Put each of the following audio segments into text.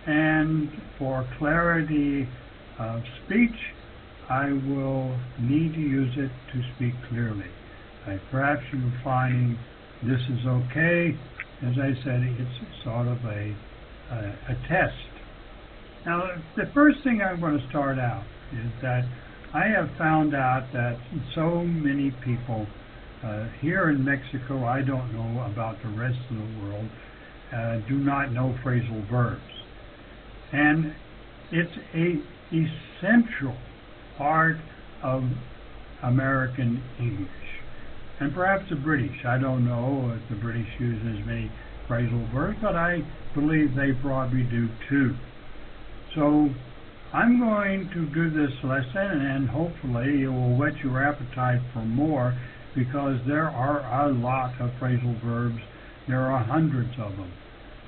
and for clarity of speech, I will need to use it to speak clearly. Perhaps you're finding this is okay. As I said, it's sort of a test. Now, the first thing I'm going to start out is that I have found out that so many people here in Mexico, I don't know about the rest of the world, do not know phrasal verbs. And it's an essential part of American English. And perhaps the British. I don't know if the British use as many phrasal verbs, but I believe they probably do too. So I'm going to do this lesson, and hopefully it will whet your appetite for more, because there are a lot of phrasal verbs. There are hundreds of them,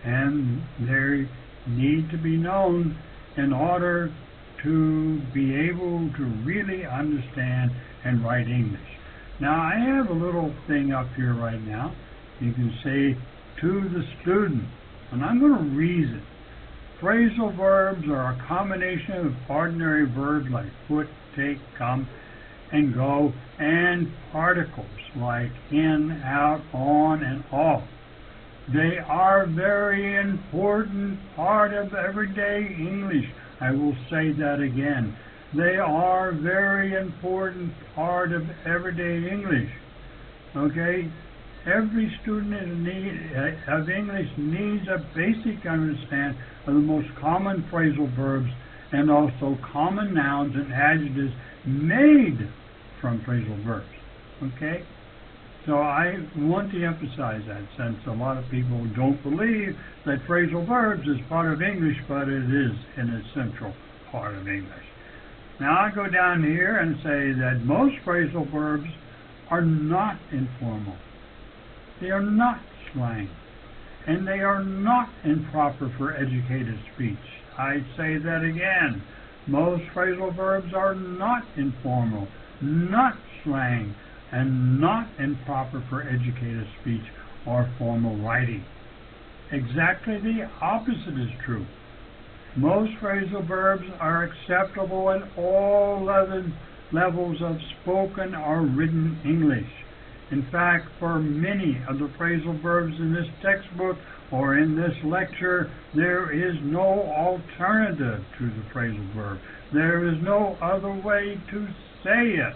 and they need to be known in order to be able to really understand and write English. Now, I have a little thing up here right now. You can say, to the student, and I'm going to read it. Phrasal verbs are a combination of ordinary verbs like put, take, come, and go, and particles like in, out, on, and off. They are a very important part of everyday English. I will say that again. They are a very important part of everyday English. Okay? Every student of English needs a basic understanding of the most common phrasal verbs and also common nouns and adjectives made from phrasal verbs. Okay? So I want to emphasize that, since a lot of people don't believe that phrasal verbs is part of English, but it is an essential part of English. Now I go down here and say that most phrasal verbs are not informal. They are not slang, and they are not improper for educated speech. I say that again. Most phrasal verbs are not informal, not slang, and not improper for educated speech or formal writing. Exactly the opposite is true. Most phrasal verbs are acceptable at all levels of spoken or written English. In fact, for many of the phrasal verbs in this textbook or in this lecture, there is no alternative to the phrasal verb. There is no other way to say it.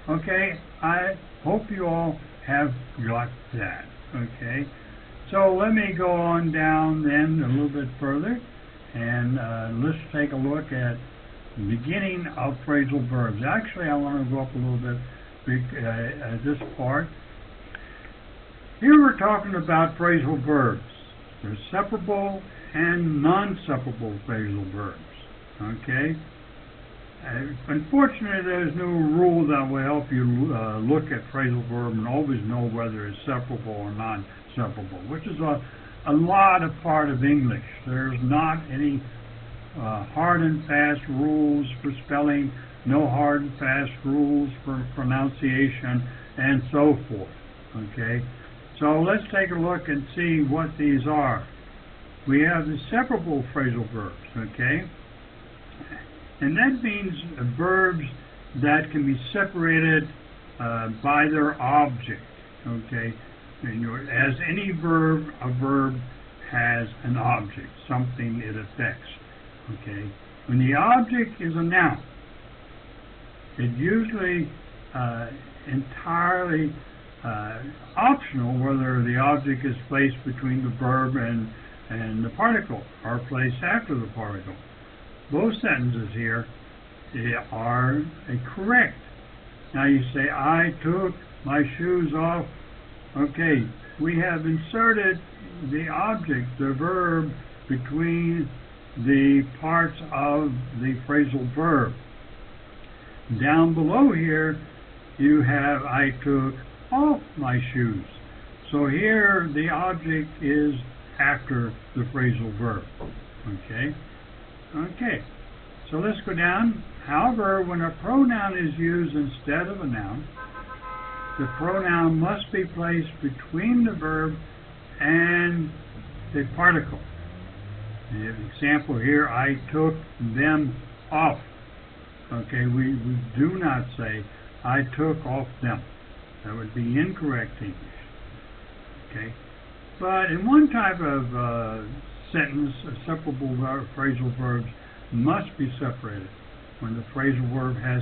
Okay, I hope you all have got that. Okay, so let me go on down then a little bit further, and let's take a look at the beginning of phrasal verbs. Actually, I want to go up a little bit this part. Here we're talking about phrasal verbs. There's separable and non-separable phrasal verbs. Okay? Unfortunately, there's no rule that will help you look at phrasal verb and always know whether it's separable or non-separable, which is a lot of part of English. There's not any hard and fast rules for spelling, no hard and fast rules for pronunciation, and so forth. Okay, so let's take a look and see what these are. We have the separable phrasal verbs. Okay, and that means verbs that can be separated by their object. Okay, and as any verb, a verb has an object, something it affects. Okay, when the object is a noun, it usually entirely optional whether the object is placed between the verb and the particle or placed after the particle. Both sentences here are correct. Now you say, I took my shoes off. Okay, we have inserted the object, the verb, between the parts of the phrasal verb. Down below here, you have, I took off my shoes. So here, the object is after the phrasal verb. Okay? Okay. So let's go down. However, when a pronoun is used instead of a noun, the pronoun must be placed between the verb and the particle. The example here, I took them off. Okay, we do not say, I took off them. That would be incorrect English. Okay, but in one type of sentence, separable phrasal verbs must be separated when the phrasal verb has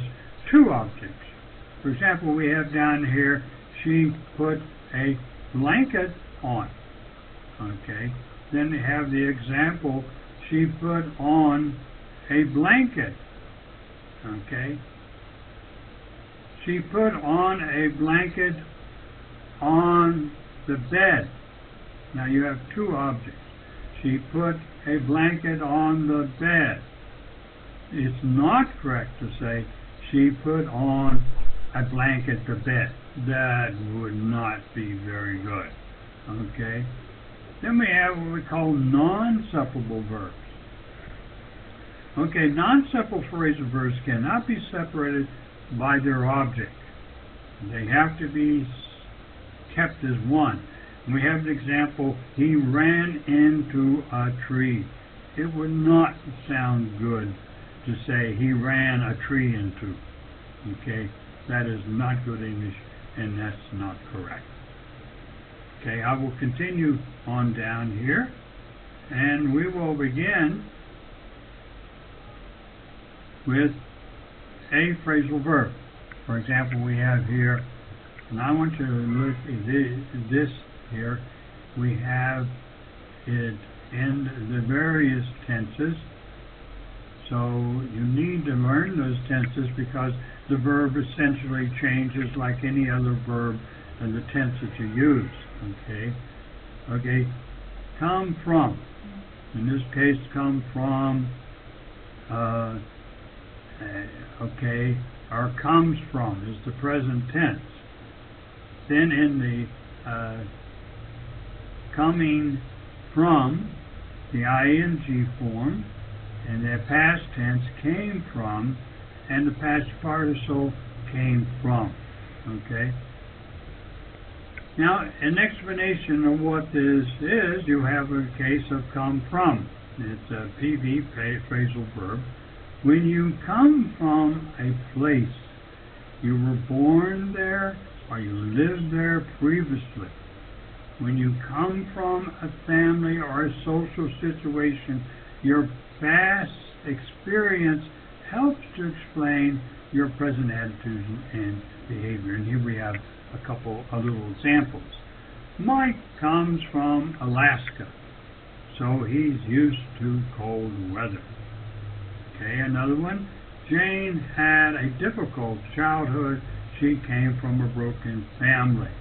two objects. For example, we have down here, she put a blanket on. Okay, then we have the example, she put on a blanket. Okay, she put on a blanket on the bed. Now you have two objects. She put a blanket on the bed. It's not correct to say she put on a blanket to bed. That would not be very good. Okay? Then we have what we call non-separable verbs. Okay, non-separable phrasal verbs cannot be separated by their object. They have to be kept as one. We have an example, he ran into a tree. It would not sound good to say he ran a tree into. Okay, that is not good English, and that's not correct. Okay, I will continue on down here, and we will begin with a phrasal verb. For example, we have here, and I want to look at this here, we have it in the various tenses. So you need to learn those tenses because the verb essentially changes like any other verb in the tense that you use. Okay? Okay, come from. In this case, come from, okay, or comes from is the present tense. Then in the coming from, the ing form, and the past tense came from, and the past participle came from. Okay? Now, an explanation of what this is, you have a case of come from. It's a PV, phrasal verb. When you come from a place, you were born there or you lived there previously. When you come from a family or a social situation, your past experience helps to explain your present attitudes and behavior. And here we have a couple of little examples. Mike comes from Alaska, so he's used to cold weather. Okay, another one. Jane had a difficult childhood. She came from a broken family.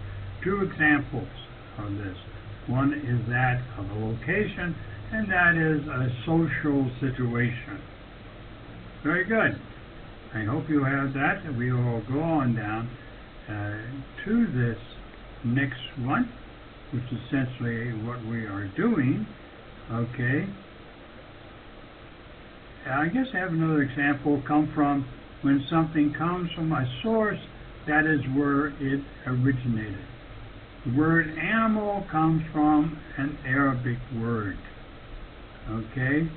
Two examples of this. One is that of a location, and that is a social situation. Very good. I hope you have that. We will go on down to this next one, which is essentially what we are doing. Okay. I guess I have another example. Come from, when something comes from a source, that is where it originated. The word animal comes from an Arabic word. Okay?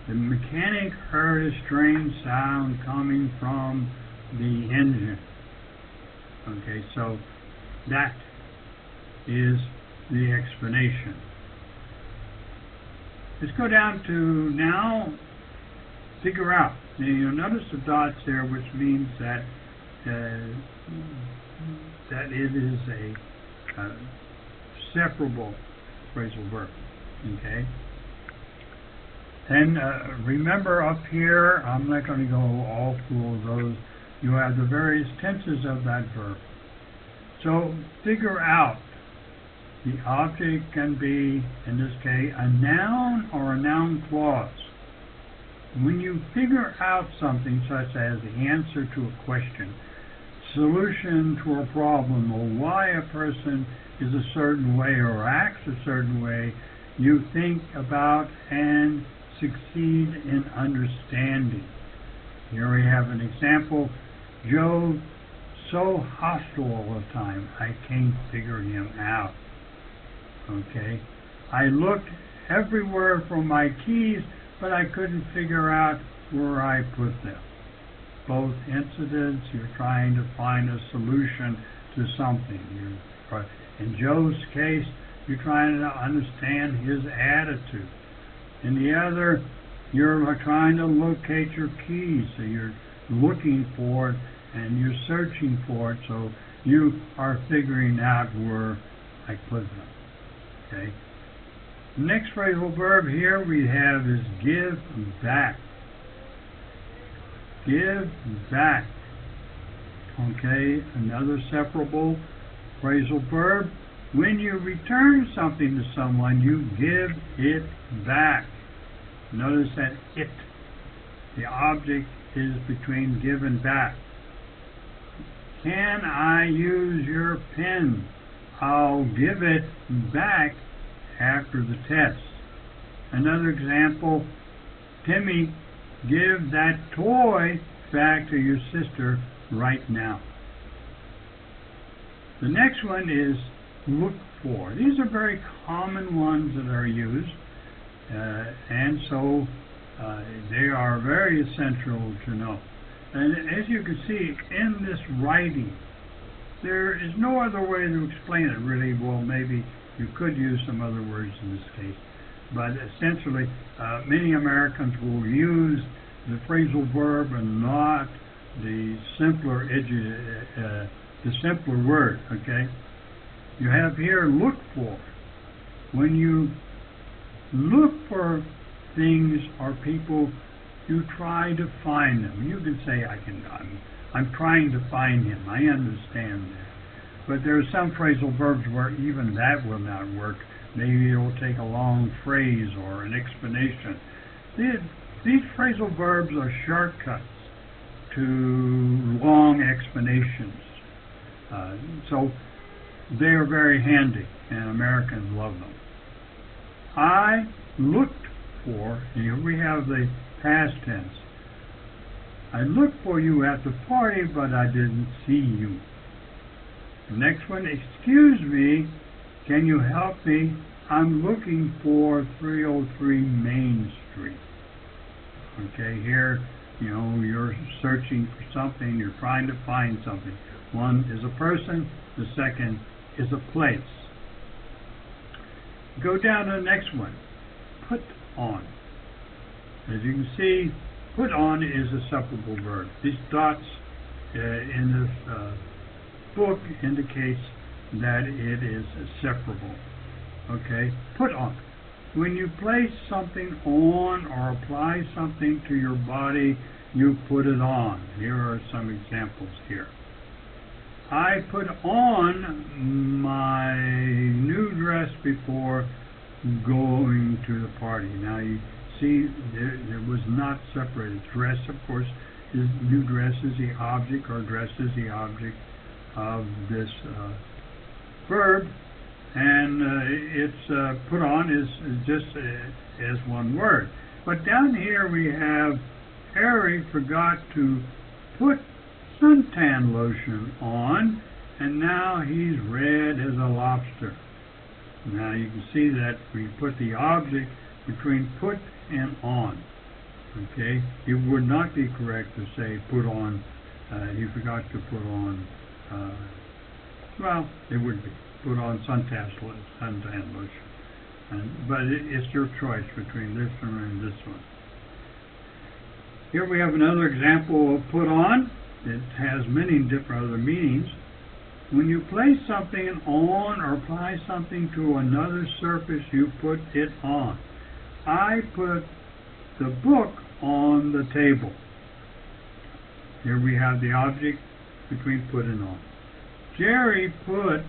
The mechanic heard a strange sound coming from the engine. Okay, so that is the explanation. Let's go down to now figure out. Now you'll notice the dots there, which means that that it is a separable phrasal verb. Okay. And remember up here, I'm not going to go all through those. You have the various tenses of that verb. So figure out. The object can be, in this case, a noun or a noun clause. When you figure out something such as the answer to a question, solution to a problem, or why a person is a certain way or acts a certain way, you think about and succeed in understanding. Here we have an example. Joe, so hostile all the time, I can't figure him out. Okay, I looked everywhere for my keys, but I couldn't figure out where I put them. Both incidents, you're trying to find a solution to something. In Joe's case, you're trying to understand his attitude. In the other, you're trying to locate your keys. So you're looking for it and you're searching for it, so you are figuring out where I put them. Okay. The next phrasal verb here we have is give back. Give back. Okay, another separable phrasal verb. When you return something to someone, you give it back. Notice that it, the object, is between give and back. Can I use your pen? I'll give it back after the test. Another example, Timmy, give that toy back to your sister right now. The next one is look for. These are very common ones that are used, and so they are very essential to know. And as you can see in this writing, there is no other way to explain it really. Well, maybe you could use some other words in this case, but essentially many Americans will use the phrasal verb and not the simpler word. Okay, you have here look for. When you look for things or people, you try to find them. You can say, I'm trying to find him. I understand that. But there are some phrasal verbs where even that will not work. Maybe it will take a long phrase or an explanation. These phrasal verbs are shortcuts to long explanations. So they are very handy, and Americans love them. I looked for, here we have the past tense. I looked for you at the party, but I didn't see you. The next one, excuse me, can you help me? I'm looking for 303 Main Street. Okay, here, you're searching for something, you're trying to find something. One is a person, the second is a place. Go down to the next one, put on. As you can see, put on is a separable verb. These dots in this book indicates that it is separable. Okay, put on. When you place something on or apply something to your body, you put it on. Here are some examples here. I put on my new dress before going to the party. Now you see, there was not separated. Dress, of course, is new dress is the object, or dress is the object of this verb, and it's put on is just as one word. But down here we have Harry forgot to put suntan lotion on, and now he's red as a lobster. Now you can see that we put the object between put and on. Okay, it would not be correct to say put on. He forgot to put on. Well, it would be put on suntan lotion. But it's your choice between this one and this one. Here we have another example of put on. It has many different other meanings. When you place something on or apply something to another surface, you put it on. I put the book on the table. Here we have the object between put and on. Jerry put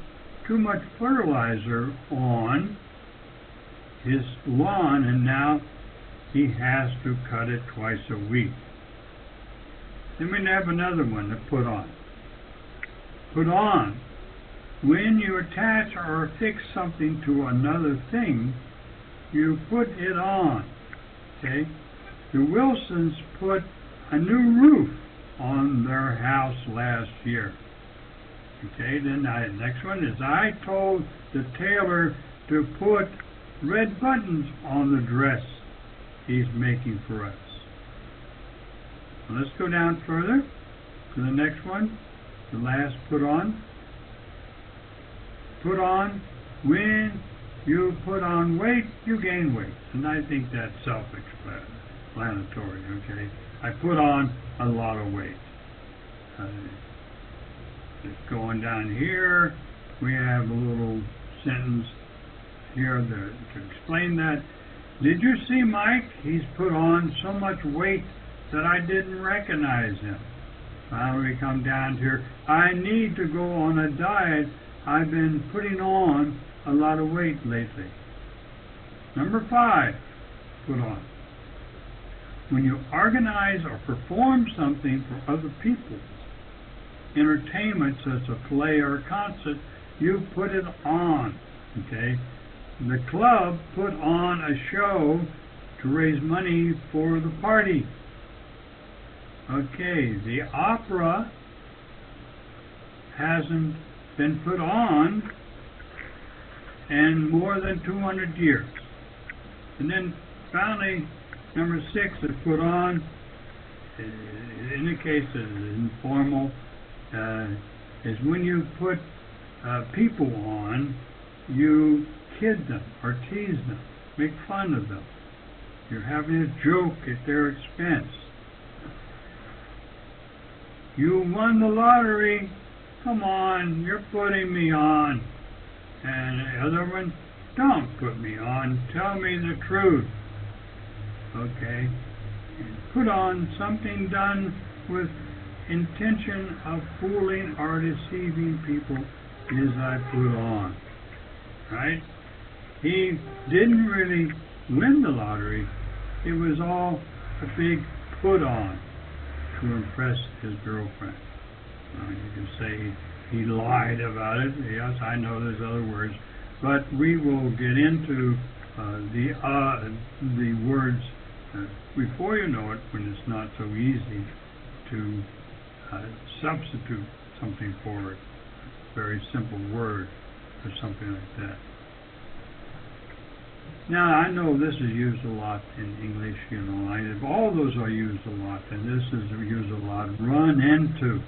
too much fertilizer on his lawn, and now he has to cut it twice a week. Then we have another one to put on. Put on. When you attach or affix something to another thing, you put it on. Okay? The Wilsons put a new roof on their house last year. Okay, then the next one is I told the tailor to put red buttons on the dress he's making for us. Let's go down further to the next one, the last put on. Put on, when you put on weight, you gain weight. And I think that's self-explanatory, okay? I put on a lot of weight. Just going down here, we have a little sentence here to explain that. Did you see Mike? He's put on so much weight that I didn't recognize him. Finally, we come down here. I need to go on a diet. I've been putting on a lot of weight lately. Number 5, put on. When you organize or perform something for other people, entertainment such as a play or a concert, you put it on. Okay? The club put on a show to raise money for the party. Okay, the opera hasn't been put on in more than 200 years. And then finally, number 6 is put on. In the case of informal, is when you put people on, you kid them or tease them, make fun of them. You're having a joke at their expense. You won the lottery. Come on, you're putting me on. And the other one, don't put me on. Tell me the truth. Okay. And put on, something done with intention of fooling or deceiving people is I put on. Right? He didn't really win the lottery. It was all a big put on to impress his girlfriend. You can say he lied about it. Yes, I know there's other words, but we will get into the words before you know it, when it's not so easy to substitute something for it. A very simple word or something like that. Now, I know this is used a lot in English, you know, all those are used a lot, and this is used a lot. Run into.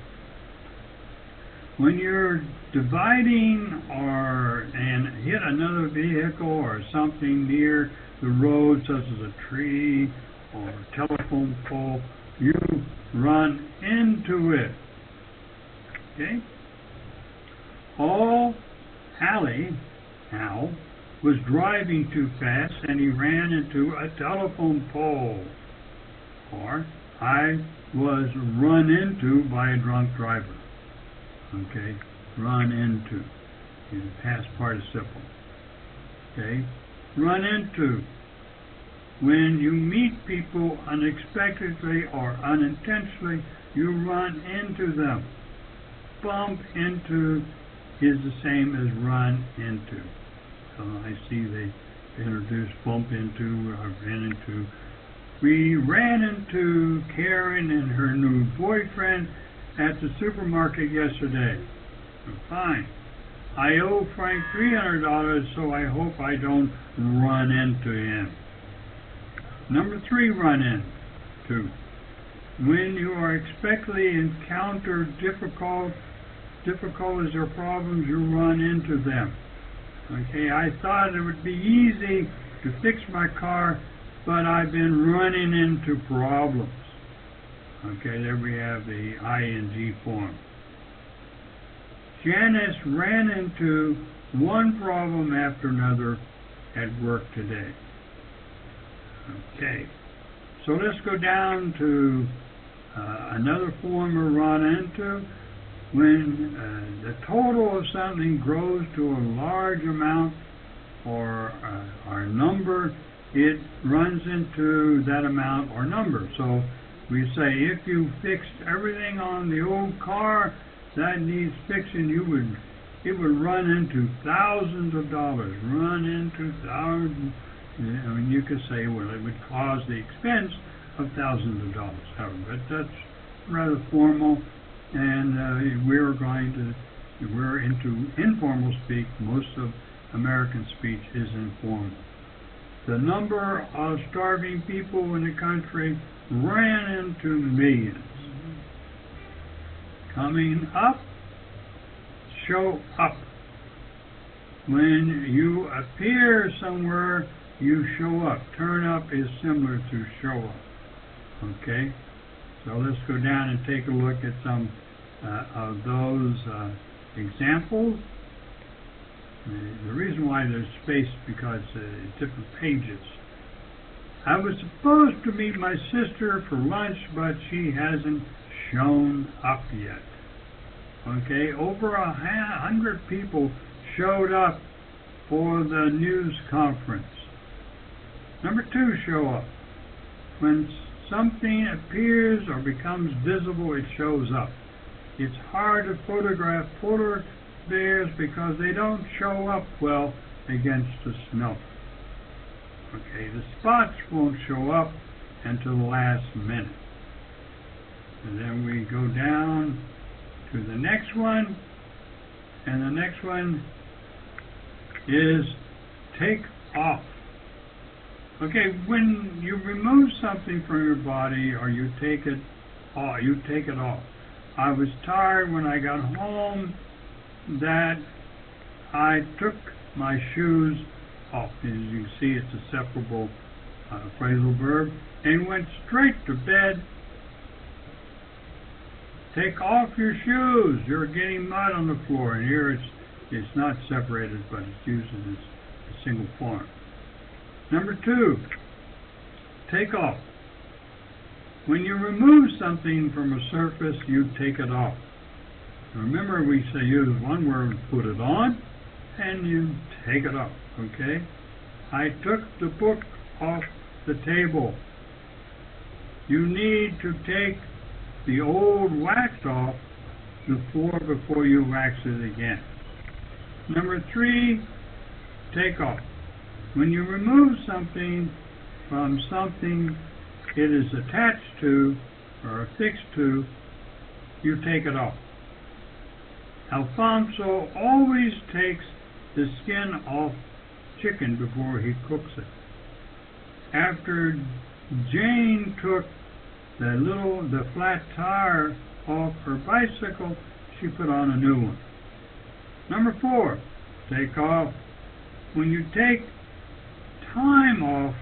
When you're dividing and hit another vehicle or something near the road, such as a tree or a telephone pole, you run into it. Okay? Al was driving too fast and he ran into a telephone pole. Or, I was run into by a drunk driver. Okay, run into, in past participle. Okay, run into. When you meet people unexpectedly or unintentionally, you run into them. Bump into is the same as run into. So I see they introduced bump into, ran into. We ran into Karen and her new boyfriend at the supermarket yesterday. Fine. I owe Frank $300, so I hope I don't run into him. Number 3, run into. When you are expectedly encounter difficulties or problems, you run into them. Okay, I thought it would be easy to fix my car, but I've been running into problems. Okay, there we have the ing form. Janice ran into one problem after another at work today. Okay, so let's go down to another form of run into. When the total of something grows to a large amount or number, it runs into that amount or number. So we say if you fixed everything on the old car that needs fixing, it would run into thousands of dollars. Run into thousands. I mean, you could say, well, it would cause the expense of thousands of dollars. But that's rather formal, and we're into informal speak. Most of American speech is informal. the number of starving people in the country ran into millions. Coming up, show up. When you appear somewhere, you show up. Turn up is similar to show up. Okay? So let's go down and take a look at some of those examples. The reason why there's space because different pages. I was supposed to meet my sister for lunch, but she hasn't shown up yet. Okay, over 100 people showed up for the news conference. Number 2, show up. When something appears or becomes visible, it shows up. It's hard to photograph polar bears because they don't show up well against the snow. Okay, the spots won't show up until the last minute. And then we go down to the next one, and the next one is take off. Okay, when you remove something from your body or you take it off. I was tired when I got home that I took my shoes off. As you can see, it's a separable phrasal verb, and went straight to bed. Take off your shoes. You're getting mud on the floor, and here it's not separated, but it's used as a single form. Number 2, take off. When you remove something from a surface, you take it off. Remember, we say use one word, put it on, and you take it off, okay? I took the book off the table. You need to take the old wax off the floor before you wax it again. Number 3, take off. When you remove something from something it is attached to or affixed to, you take it off. Alfonso always takes the skin off chicken before he cooks it. After Jane took the flat tire off her bicycle, she put on a new one. Number 4, take off. When you take time off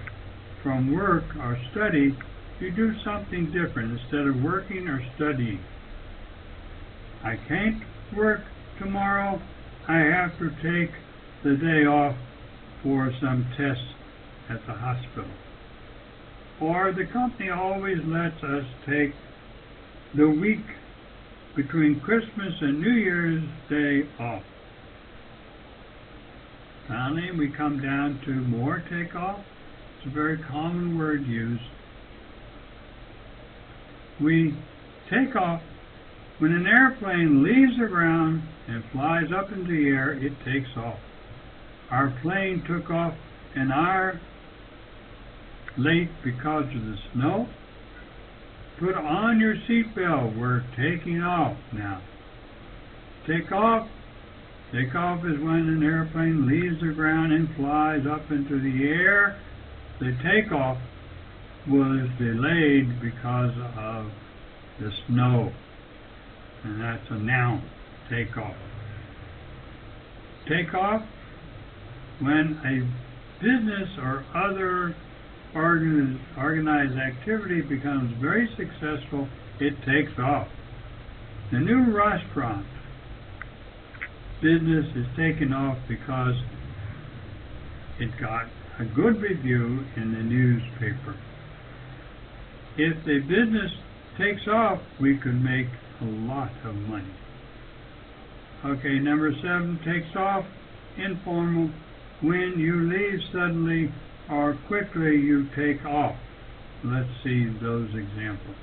from work or study, you do something different instead of working or studying. I can't work tomorrow. I have to take the day off for some tests at the hospital. Or the company always lets us take the week between Christmas and New Year's Day off. Finally, we come down to more take off. It's a very common word used. We take off. When an airplane leaves the ground and flies up into the air, it takes off. Our plane took off an hour late because of the snow. Put on your seatbelt. We're taking off now. Take off. Take off is when an airplane leaves the ground and flies up into the air. The takeoff was delayed because of the snow. And that's a noun, take off. Take off, when a business or other organized activity becomes very successful, it takes off. The new restaurant business is taking off because it got a good review in the newspaper. If the business takes off, we could make a lot of money. Okay, number 7, takes off, informal. When you leave suddenly or quickly, you take off. Let's see those examples.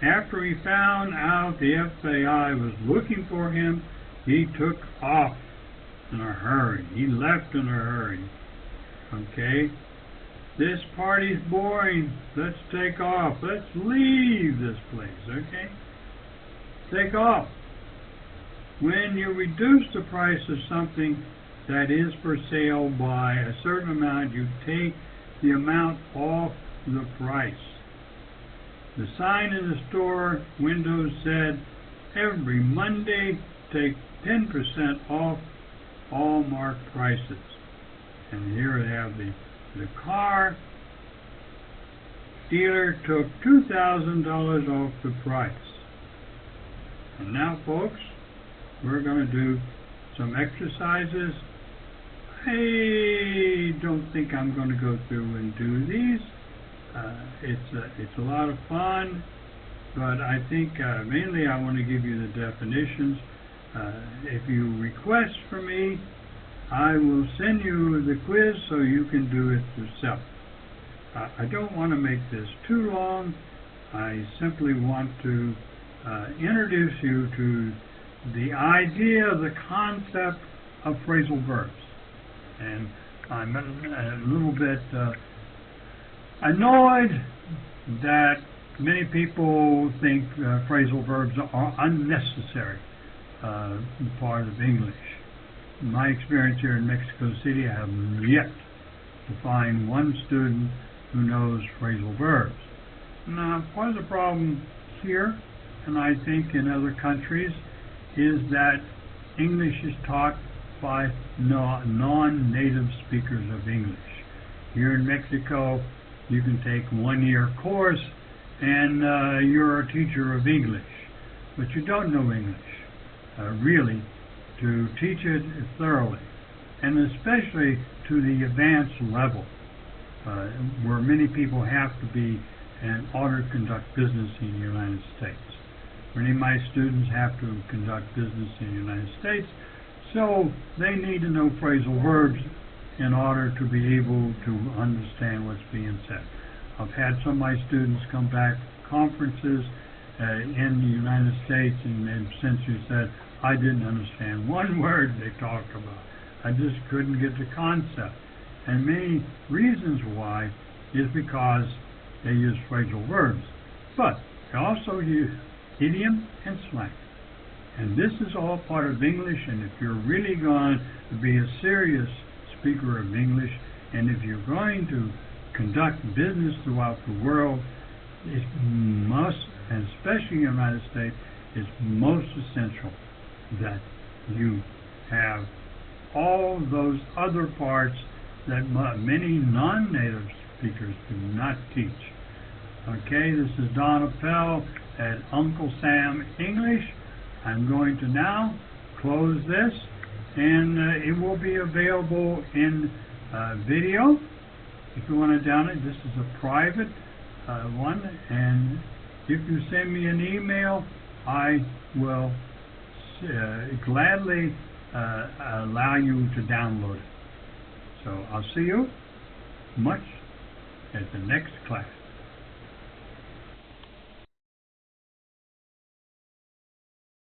After he found out the FBI was looking for him, he took off in a hurry. He left in a hurry. Okay? This party's boring. Let's take off. Let's leave this place. Okay? Take off. when you reduce the price of something that is for sale by a certain amount, you take the amount off the price. The sign in the store window said, every Monday take 10% off all marked prices. And here we have the car. Dealer took $2,000 off the price. And now, folks, we're going to do some exercises. I don't think I'm going to go through and do these. It's a lot of fun, but I think mainly I want to give you the definitions. If you request from me, I will send you the quiz so you can do it yourself. I don't want to make this too long. I simply want to introduce you to the idea, the concept of phrasal verbs. And I'm a little bit annoyed that many people think phrasal verbs are unnecessary part of English. In my experience here in Mexico City, I have yet to find one student who knows phrasal verbs. Now, part of the problem here, and I think in other countries, is that English is taught by non-native speakers of English. Here in Mexico, you can take a one-year course and you're a teacher of English, but you don't know English, really, to teach it thoroughly, and especially to the advanced level, where many people have to be in order to conduct business in the United States. Many of my students have to conduct business in the United States, so they need to know phrasal verbs in order to be able to understand what's being said. I've had some of my students come back to conferences in the United States and essentially said, I didn't understand one word they talked about. I just couldn't get the concept. And many reasons why is because they use phrasal verbs. But they also use idiom and slang. And this is all part of English, and if you're really going to be a serious speaker of English, and if you're going to conduct business throughout the world, it must, and especially in the United States, it's most essential that you have all those other parts that many non-native speakers do not teach. Okay, this is Don Appel at Uncle Sam English. I'm going to now close this, and it will be available in video if you want to download it. This is a private one, and if you send me an email, I will gladly allow you to download it. So I'll see you much at the next class.